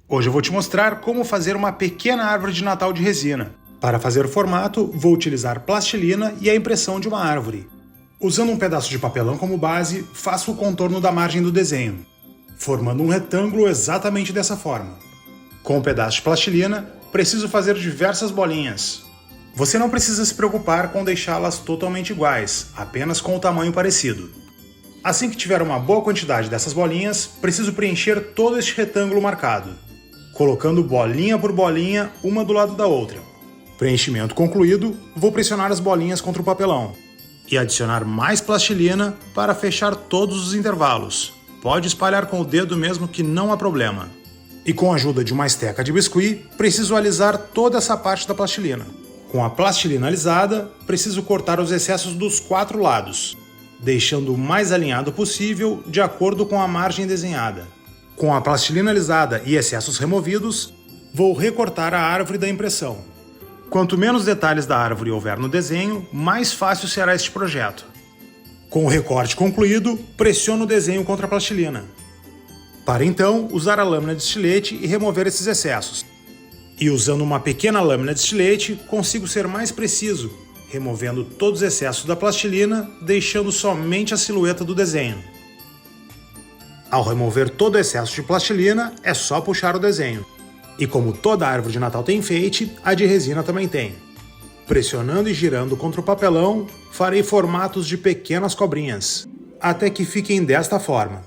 Hoje eu vou te mostrar como fazer uma pequena árvore de Natal de resina. Para fazer o formato, vou utilizar plastilina e a impressão de uma árvore. Usando um pedaço de papelão como base, faço o contorno da margem do desenho, formando um retângulo exatamente dessa forma. Com um pedaço de plastilina, preciso fazer diversas bolinhas. Você não precisa se preocupar com deixá-las totalmente iguais, apenas com o tamanho parecido. Assim que tiver uma boa quantidade dessas bolinhas, preciso preencher todo este retângulo marcado, colocando bolinha por bolinha uma do lado da outra. Preenchimento concluído, vou pressionar as bolinhas contra o papelão e adicionar mais plastilina para fechar todos os intervalos. Pode espalhar com o dedo mesmo que não há problema. E com a ajuda de uma esteca de biscuit, preciso alisar toda essa parte da plastilina. Com a plastilina alisada, preciso cortar os excessos dos 4 lados, deixando o mais alinhado possível de acordo com a margem desenhada. Com a plastilina alisada e excessos removidos, vou recortar a árvore da impressão. Quanto menos detalhes da árvore houver no desenho, mais fácil será este projeto. Com o recorte concluído, pressiono o desenho contra a plastilina, para então usar a lâmina de estilete e remover esses excessos. E usando uma pequena lâmina de estilete, consigo ser mais preciso, removendo todos os excessos da plastilina, deixando somente a silhueta do desenho. Ao remover todo o excesso de plastilina, é só puxar o desenho. E como toda árvore de Natal tem enfeite, a de resina também tem. Pressionando e girando contra o papelão, farei formatos de pequenas cobrinhas, até que fiquem desta forma.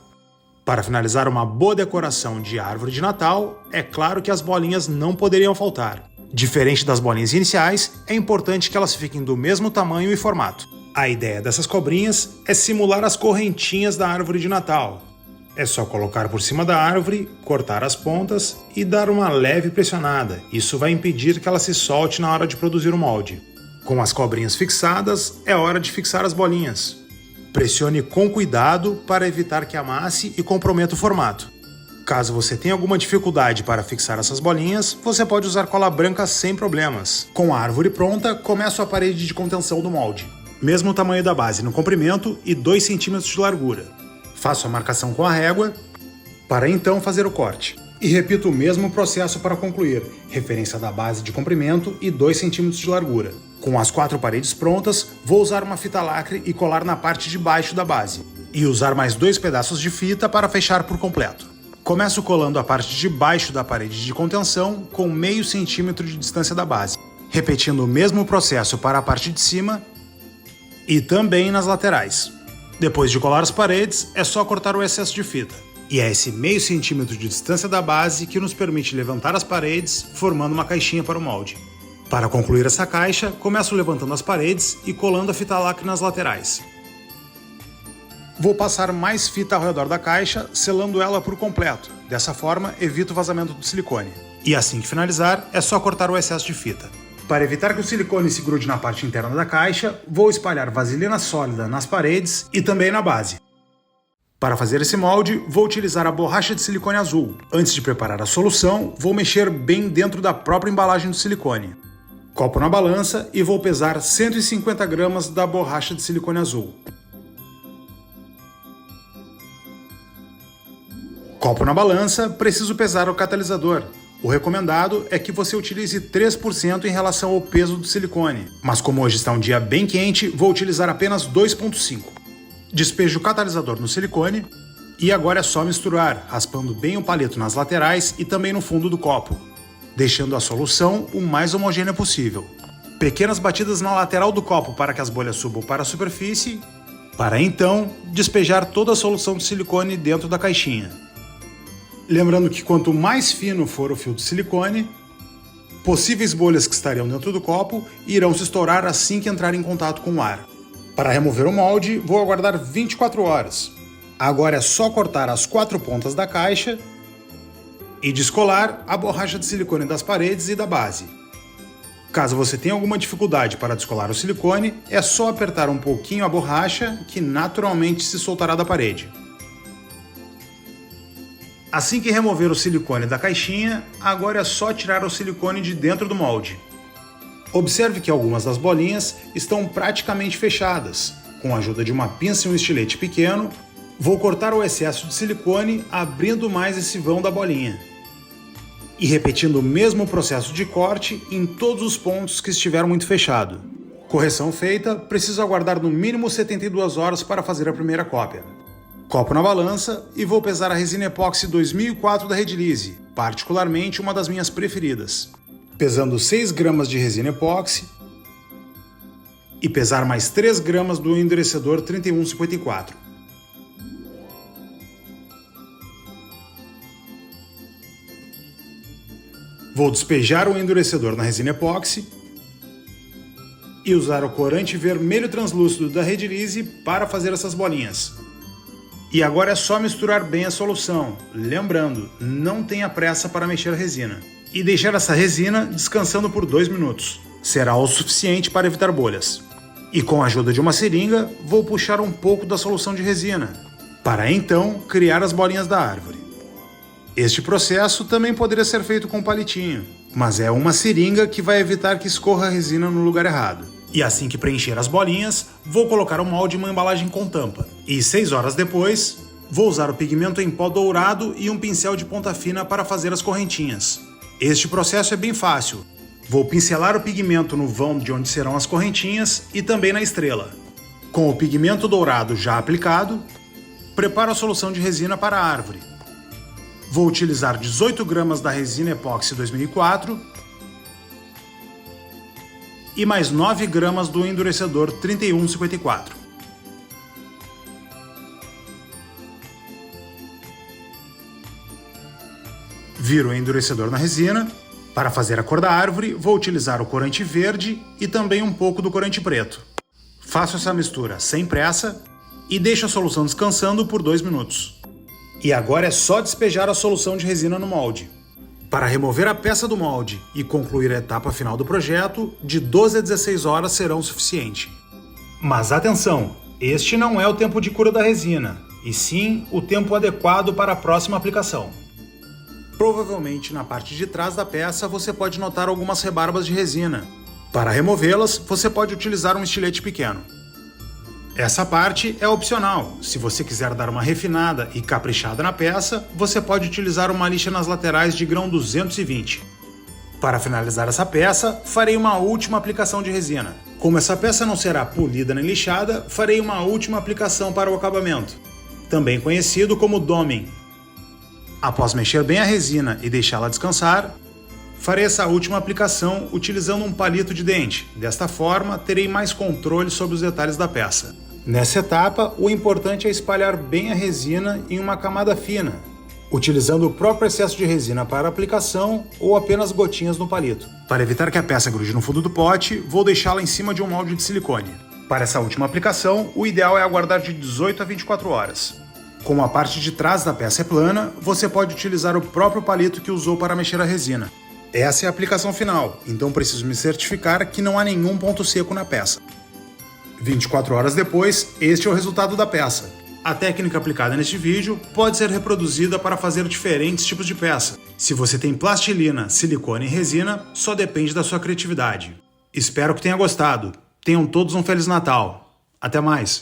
Para finalizar uma boa decoração de árvore de Natal, é claro que as bolinhas não poderiam faltar. Diferente das bolinhas iniciais, é importante que elas fiquem do mesmo tamanho e formato. A ideia dessas cobrinhas é simular as correntinhas da árvore de Natal. É só colocar por cima da árvore, cortar as pontas e dar uma leve pressionada. Isso vai impedir que ela se solte na hora de produzir o molde. Com as cobrinhas fixadas, é hora de fixar as bolinhas. Pressione com cuidado para evitar que amasse e comprometa o formato. Caso você tenha alguma dificuldade para fixar essas bolinhas, você pode usar cola branca sem problemas. Com a árvore pronta, começo a parede de contenção do molde. Mesmo tamanho da base no comprimento e 2 cm de largura. Faço a marcação com a régua, para então fazer o corte. E repito o mesmo processo para concluir, referência da base de comprimento e 2 cm de largura. Com as 4 paredes prontas, vou usar uma fita lacre e colar na parte de baixo da base. E usar mais 2 pedaços de fita para fechar por completo. Começo colando a parte de baixo da parede de contenção com meio centímetro de distância da base, repetindo o mesmo processo para a parte de cima e também nas laterais. Depois de colar as paredes, é só cortar o excesso de fita. E é esse meio centímetro de distância da base que nos permite levantar as paredes, formando uma caixinha para o molde. Para concluir essa caixa, começo levantando as paredes e colando a fita lacre nas laterais. Vou passar mais fita ao redor da caixa, selando ela por completo. Dessa forma, evito o vazamento do silicone. E assim que finalizar, é só cortar o excesso de fita. Para evitar que o silicone se grude na parte interna da caixa, vou espalhar vaselina sólida nas paredes e também na base. Para fazer esse molde, vou utilizar a borracha de silicone azul. Antes de preparar a solução, vou mexer bem dentro da própria embalagem do silicone. Copo na balança e vou pesar 150 gramas da borracha de silicone azul. Copo na balança, preciso pesar o catalisador. O recomendado é que você utilize 3% em relação ao peso do silicone, mas como hoje está um dia bem quente, vou utilizar apenas 2,5. Despejo o catalisador no silicone e agora é só misturar, raspando bem o palito nas laterais e também no fundo do copo, deixando a solução o mais homogênea possível. Pequenas batidas na lateral do copo para que as bolhas subam para a superfície, para então despejar toda a solução de silicone dentro da caixinha. Lembrando que quanto mais fino for o fio de silicone, possíveis bolhas que estariam dentro do copo irão se estourar assim que entrar em contato com o ar. Para remover o molde, vou aguardar 24 horas. Agora é só cortar as 4 pontas da caixa e descolar a borracha de silicone das paredes e da base. Caso você tenha alguma dificuldade para descolar o silicone, é só apertar um pouquinho a borracha que naturalmente se soltará da parede. Assim que remover o silicone da caixinha, agora é só tirar o silicone de dentro do molde. Observe que algumas das bolinhas estão praticamente fechadas. Com a ajuda de uma pinça e um estilete pequeno, vou cortar o excesso de silicone abrindo mais esse vão da bolinha. e repetindo o mesmo processo de corte em todos os pontos que estiveram muito fechado. Correção feita, preciso aguardar no mínimo 72 horas para fazer a primeira cópia. Copo na balança e vou pesar a resina epóxi 2004 da Redilize, particularmente uma das minhas preferidas. Pesando 6 gramas de resina epóxi e pesar mais 3 gramas do endurecedor 3154. Vou despejar o endurecedor na resina epóxi e usar o corante vermelho translúcido da Redilize para fazer essas bolinhas. E agora é só misturar bem a solução, lembrando, não tenha pressa para mexer a resina. E deixar essa resina descansando por 2 minutos. Será o suficiente para evitar bolhas. E com a ajuda de uma seringa, vou puxar um pouco da solução de resina, para então criar as bolinhas da árvore. Este processo também poderia ser feito com um palitinho, mas é uma seringa que vai evitar que escorra a resina no lugar errado. E assim que preencher as bolinhas, vou colocar o molde em uma embalagem com tampa. E 6 horas depois, vou usar o pigmento em pó dourado e um pincel de ponta fina para fazer as correntinhas. Este processo é bem fácil. Vou pincelar o pigmento no vão de onde serão as correntinhas e também na estrela. Com o pigmento dourado já aplicado, preparo a solução de resina para a árvore. Vou utilizar 18 gramas da resina epóxi 2004 e mais 9 gramas do endurecedor 3154. Viro o endurecedor na resina. Para fazer a cor da árvore, vou utilizar o corante verde e também um pouco do corante preto. Faço essa mistura sem pressa e deixo a solução descansando por 2 minutos. E agora é só despejar a solução de resina no molde. Para remover a peça do molde e concluir a etapa final do projeto, de 12 a 16 horas serão suficiente. Mas atenção, este não é o tempo de cura da resina, e sim o tempo adequado para a próxima aplicação. Provavelmente na parte de trás da peça você pode notar algumas rebarbas de resina. Para removê-las, você pode utilizar um estilete pequeno. Essa parte é opcional. Se você quiser dar uma refinada e caprichada na peça, você pode utilizar uma lixa nas laterais de grão 220. Para finalizar essa peça, farei uma última aplicação de resina. Como essa peça não será polida nem lixada, farei uma última aplicação para o acabamento, também conhecido como doming. Após mexer bem a resina e deixá-la descansar, farei essa última aplicação utilizando um palito de dente. Desta forma, terei mais controle sobre os detalhes da peça. Nessa etapa, o importante é espalhar bem a resina em uma camada fina, utilizando o próprio excesso de resina para a aplicação ou apenas gotinhas no palito. Para evitar que a peça grude no fundo do pote, vou deixá-la em cima de um molde de silicone. Para essa última aplicação, o ideal é aguardar de 18 a 24 horas. Como a parte de trás da peça é plana, você pode utilizar o próprio palito que usou para mexer a resina. Essa é a aplicação final, então preciso me certificar que não há nenhum ponto seco na peça. 24 horas depois, este é o resultado da peça. A técnica aplicada neste vídeo pode ser reproduzida para fazer diferentes tipos de peça. Se você tem plastilina, silicone e resina, só depende da sua criatividade. Espero que tenha gostado. Tenham todos um Feliz Natal. Até mais!